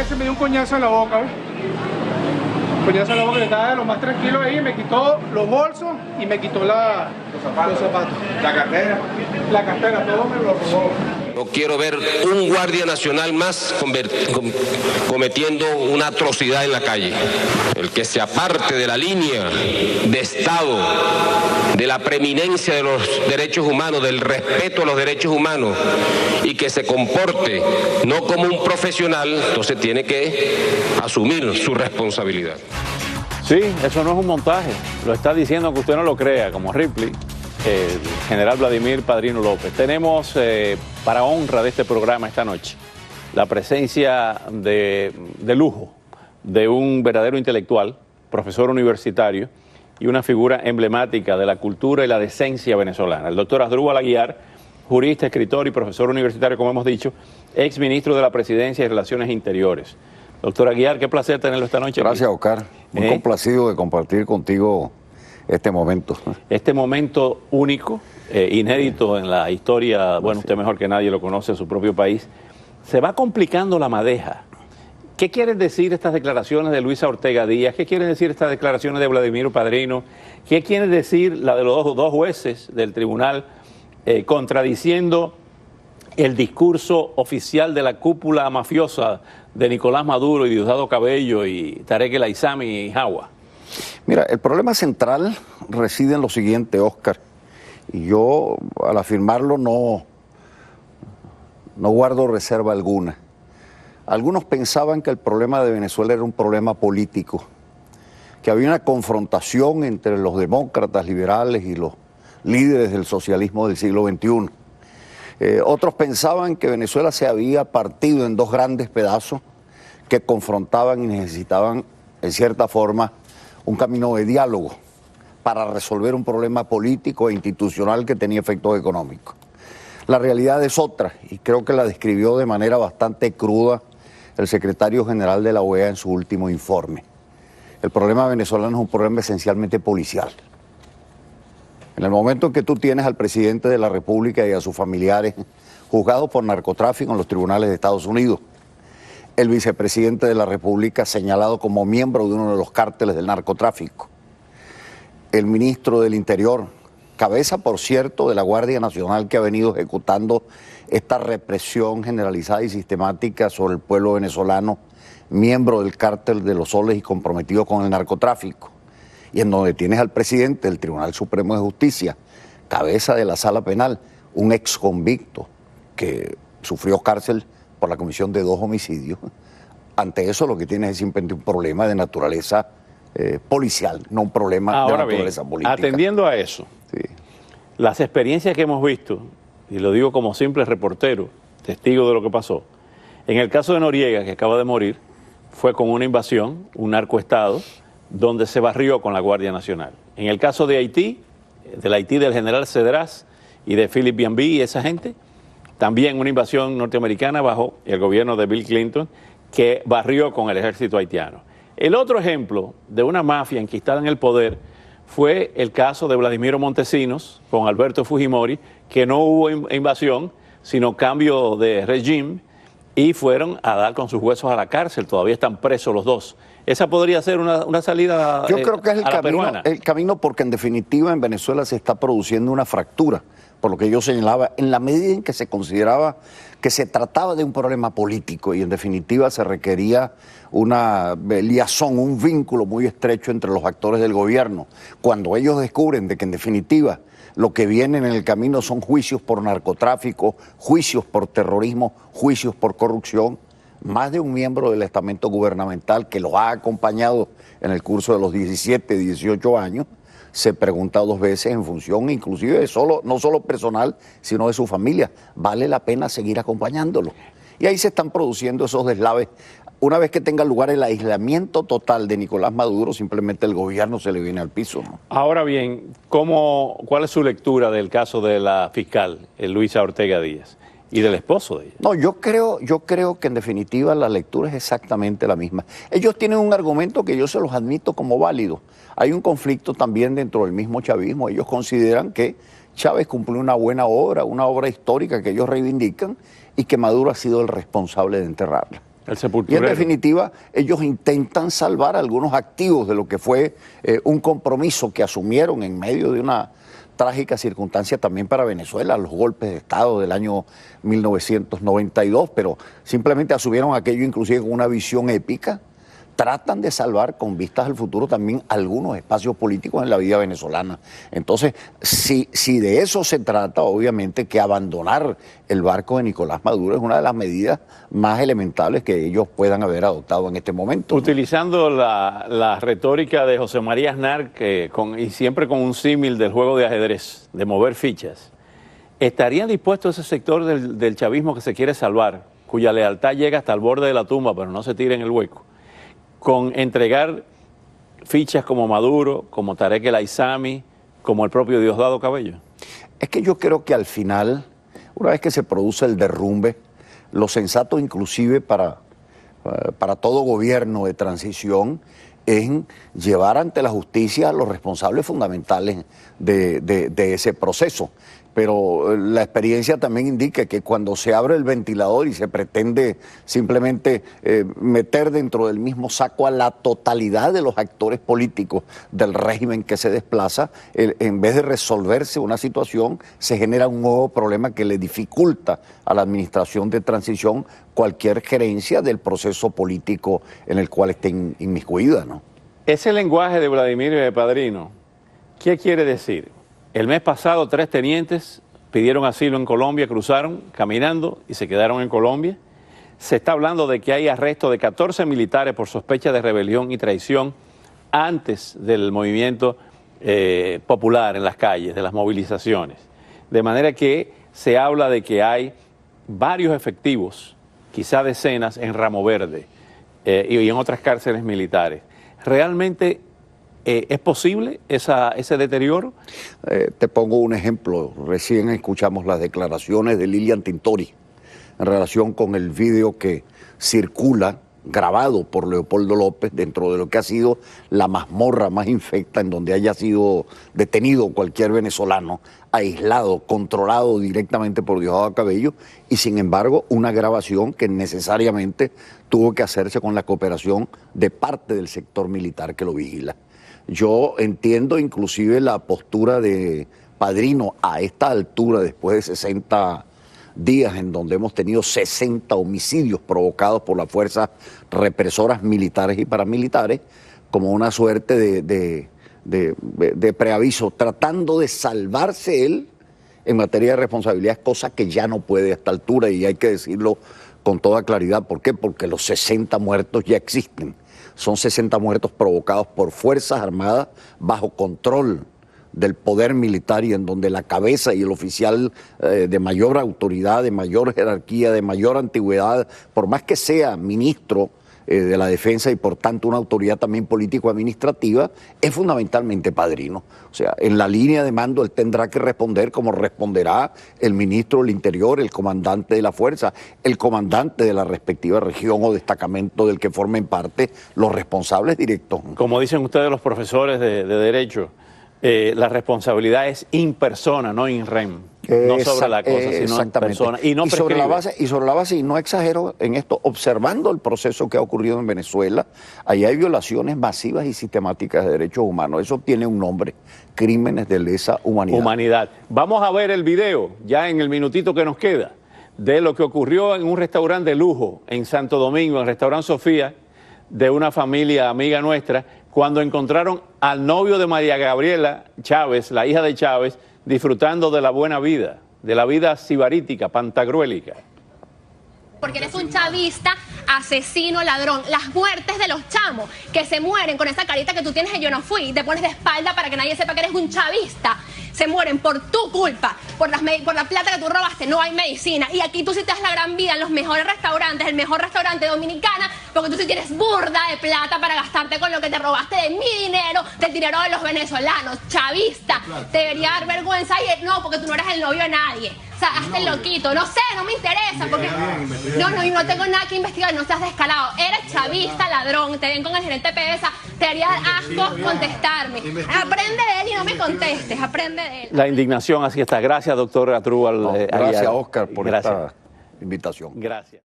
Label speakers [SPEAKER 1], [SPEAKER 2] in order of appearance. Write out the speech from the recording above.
[SPEAKER 1] ese me dio un coñazo en la boca, ¿ves? Un coñazo en la boca, que estaba de lo más tranquilo ahí, me quitó los bolsos y me quitó los zapatos.
[SPEAKER 2] ¿La cartera?
[SPEAKER 1] La cartera, todo me lo robó.
[SPEAKER 3] No quiero ver un guardia nacional más cometiendo una atrocidad en la calle. El que se aparte de la línea de Estado, de la preeminencia de los derechos humanos, del respeto a los derechos humanos, y que se comporte no como un profesional, entonces tiene que asumir su responsabilidad.
[SPEAKER 4] Sí, eso no es un montaje, lo está diciendo aunque usted no lo crea, como Ripley, el general Vladimir Padrino López. Tenemos para honra de este programa esta noche la presencia de lujo de un verdadero intelectual, profesor universitario y una figura emblemática de la cultura y la decencia venezolana, el doctor Asdrúbal Aguiar, jurista, escritor y profesor universitario, como hemos dicho, ex ministro de la Presidencia y Relaciones Interiores. Doctor Aguiar, qué placer tenerlo esta noche.
[SPEAKER 5] Gracias, Oscar. Muy complacido de compartir contigo este momento.
[SPEAKER 4] Este momento único, inédito en la historia, bueno, usted mejor que nadie lo conoce en su propio país. Se va complicando la madeja. ¿Qué quieren decir estas declaraciones de Luisa Ortega Díaz? ¿Qué quieren decir estas declaraciones de Vladimir Padrino? ¿Qué quiere decir la de los dos jueces del tribunal contradiciendo el discurso oficial de la cúpula mafiosa de Nicolás Maduro y Diosdado Cabello y Tarek El Aissami y Jagua?
[SPEAKER 5] Mira, el problema central reside en lo siguiente, Oscar, y yo al afirmarlo no guardo reserva alguna. Algunos pensaban que el problema de Venezuela era un problema político, que había una confrontación entre los demócratas liberales y los líderes del socialismo del siglo XXI. Otros pensaban que Venezuela se había partido en dos grandes pedazos que confrontaban y necesitaban, en cierta forma, un camino de diálogo para resolver un problema político e institucional que tenía efectos económicos. La realidad es otra, y creo que la describió de manera bastante cruda el secretario general de la OEA en su último informe. El problema venezolano es un problema esencialmente policial. En el momento en que tú tienes al presidente de la República y a sus familiares juzgados por narcotráfico en los tribunales de Estados Unidos, el vicepresidente de la República señalado como miembro de uno de los cárteles del narcotráfico, el ministro del Interior, cabeza, por cierto, de la Guardia Nacional que ha venido ejecutando esta represión generalizada y sistemática sobre el pueblo venezolano, miembro del cártel de los Soles y comprometido con el narcotráfico, y en donde tienes al presidente del Tribunal Supremo de Justicia, cabeza de la Sala Penal, un ex convicto que sufrió cárcel por la comisión de 2 homicidios. Ante eso lo que tienes es simplemente un problema de naturaleza policial, no un problema de naturaleza política.
[SPEAKER 4] Atendiendo a eso,
[SPEAKER 5] sí,
[SPEAKER 4] las experiencias que hemos visto, y lo digo como simple reportero, testigo de lo que pasó, en el caso de Noriega, que acaba de morir, fue con una invasión, un narcoestado, donde se barrió con la Guardia Nacional. En el caso de Haití, del Haití del general Cedras y de Philip Bienby y esa gente, también una invasión norteamericana bajo el gobierno de Bill Clinton que barrió con el ejército haitiano. El otro ejemplo de una mafia enquistada en el poder fue el caso de Vladimiro Montesinos con Alberto Fujimori, que no hubo invasión, sino cambio de régimen, y fueron a dar con sus huesos a la cárcel. Todavía están presos los dos. Esa podría ser una salida
[SPEAKER 5] yo creo que es
[SPEAKER 4] el
[SPEAKER 5] camino, porque en definitiva en Venezuela se está produciendo una fractura, por lo que yo señalaba, en la medida en que se consideraba que se trataba de un problema político y en definitiva se requería una liazón, un vínculo muy estrecho entre los actores del gobierno. Cuando ellos descubren de que en definitiva lo que viene en el camino son juicios por narcotráfico, juicios por terrorismo, juicios por corrupción, más de un miembro del estamento gubernamental que los ha acompañado en el curso de los 17, 18 años, se pregunta 2 veces en función inclusive de no solo personal, sino de su familia. ¿Vale la pena seguir acompañándolo? Y ahí se están produciendo esos deslaves. Una vez que tenga lugar el aislamiento total de Nicolás Maduro, simplemente el gobierno se le viene al piso, ¿no?
[SPEAKER 4] Ahora bien, ¿cuál es su lectura del caso de la fiscal, Luisa Ortega Díaz, y del esposo de ella?
[SPEAKER 5] No, yo creo que en definitiva la lectura es exactamente la misma. Ellos tienen un argumento que yo se los admito como válido. Hay un conflicto también dentro del mismo chavismo. Ellos consideran que Chávez cumplió una buena obra, una obra histórica que ellos reivindican, y que Maduro ha sido el responsable de enterrarla.
[SPEAKER 4] El
[SPEAKER 5] Y
[SPEAKER 4] sepulturero.
[SPEAKER 5] en definitiva, ellos intentan salvar algunos activos de lo que fue un compromiso que asumieron en medio de una trágica circunstancia también para Venezuela, los golpes de Estado del año 1992, pero simplemente asumieron aquello inclusive con una visión épica. Tratan de salvar con vistas al futuro también algunos espacios políticos en la vida venezolana. Entonces, si de eso se trata, obviamente que abandonar el barco de Nicolás Maduro es una de las medidas más elementables que ellos puedan haber adoptado en este momento, ¿no?
[SPEAKER 4] Utilizando la retórica de José María Aznar, y siempre con un símil del juego de ajedrez, de mover fichas, ¿estarían dispuestos ese sector del chavismo que se quiere salvar, cuya lealtad llega hasta el borde de la tumba, pero no se tira en el hueco, con entregar fichas como Maduro, como Tarek El Aissami, como el propio Diosdado Cabello?
[SPEAKER 5] Es que yo creo que al final, una vez que se produce el derrumbe, lo sensato inclusive para todo gobierno de transición es llevar ante la justicia a los responsables fundamentales de ese proceso. Pero la experiencia también indica que cuando se abre el ventilador y se pretende simplemente meter dentro del mismo saco a la totalidad de los actores políticos del régimen que se desplaza, en vez de resolverse una situación, se genera un nuevo problema que le dificulta a la administración de transición cualquier gerencia del proceso político en el cual esté inmiscuida, ¿no?
[SPEAKER 4] Ese lenguaje de Vladimir Padrino, ¿qué quiere decir? El mes pasado 3 tenientes pidieron asilo en Colombia, cruzaron caminando y se quedaron en Colombia. Se está hablando de que hay arresto de 14 militares por sospecha de rebelión y traición antes del movimiento popular en las calles, de las movilizaciones. De manera que se habla de que hay varios efectivos, quizá decenas, en Ramo Verde y en otras cárceles militares. ¿Realmente es posible ese deterioro?
[SPEAKER 5] Te pongo un ejemplo. Recién escuchamos las declaraciones de Lilian Tintori en relación con el video que circula, grabado por Leopoldo López, dentro de lo que ha sido la mazmorra más infecta en donde haya sido detenido cualquier venezolano, aislado, controlado directamente por Diosdado Cabello, y sin embargo una grabación que necesariamente tuvo que hacerse con la cooperación de parte del sector militar que lo vigila. Yo entiendo inclusive la postura de Padrino a esta altura, después de 60 días en donde hemos tenido 60 homicidios provocados por las fuerzas represoras militares y paramilitares, como una suerte de preaviso, tratando de salvarse él en materia de responsabilidad, cosa que ya no puede a esta altura, y hay que decirlo con toda claridad. ¿Por qué? Porque los 60 muertos ya existen. Son 60 muertos provocados por fuerzas armadas bajo control del poder militar, y en donde la cabeza y el oficial de mayor autoridad, de mayor jerarquía, de mayor antigüedad, por más que sea ministro de la defensa y por tanto una autoridad también político-administrativa, es fundamentalmente Padrino. O sea, en la línea de mando él tendrá que responder como responderá el ministro del Interior, el comandante de la fuerza, el comandante de la respectiva región o destacamento del que formen parte los responsables directos.
[SPEAKER 4] Como dicen ustedes los profesores de Derecho, la responsabilidad es in persona, no in rem. No sobre la cosa, sino en persona. Y no
[SPEAKER 5] sobre la base, y no exagero en esto, observando el proceso que ha ocurrido en Venezuela, ahí hay violaciones masivas y sistemáticas de derechos humanos. Eso tiene un nombre: crímenes de lesa humanidad.
[SPEAKER 4] Vamos a ver el video, ya en el minutito que nos queda, de lo que ocurrió en un restaurante de lujo en Santo Domingo, en el restaurante Sofía, de una familia amiga nuestra, cuando encontraron al novio de María Gabriela Chávez, la hija de Chávez, disfrutando de la buena vida, de la vida sibarítica, pantagruélica.
[SPEAKER 2] Porque eres un chavista, asesino, ladrón. Las muertes de los chamos que se mueren con esa carita que tú tienes de yo no fui, y te pones de espalda para que nadie sepa que eres un chavista. Se mueren por tu culpa, por la plata que tú robaste. No hay medicina. Y aquí tú sí te das la gran vida en los mejores restaurantes, el mejor restaurante dominicana, porque tú sí tienes burda de plata para gastarte con lo que te robaste de mi dinero, del dinero de los venezolanos. Chavista, te debería dar vergüenza. Y no, porque tú no eres el novio de nadie. O sea, hazte el loquito. No sé, no me interesa, porque no tengo nada que investigar, no seas descarado. Eres chavista, ladrón. Te ven con el gerente de PDVSA. Te haría asco contestarme. Aprende de él y no me contestes. Aprende de él.
[SPEAKER 4] La indignación, así está. Gracias, doctor Asdrúbal.
[SPEAKER 5] Gracias, Oscar, por esta invitación.
[SPEAKER 4] Gracias.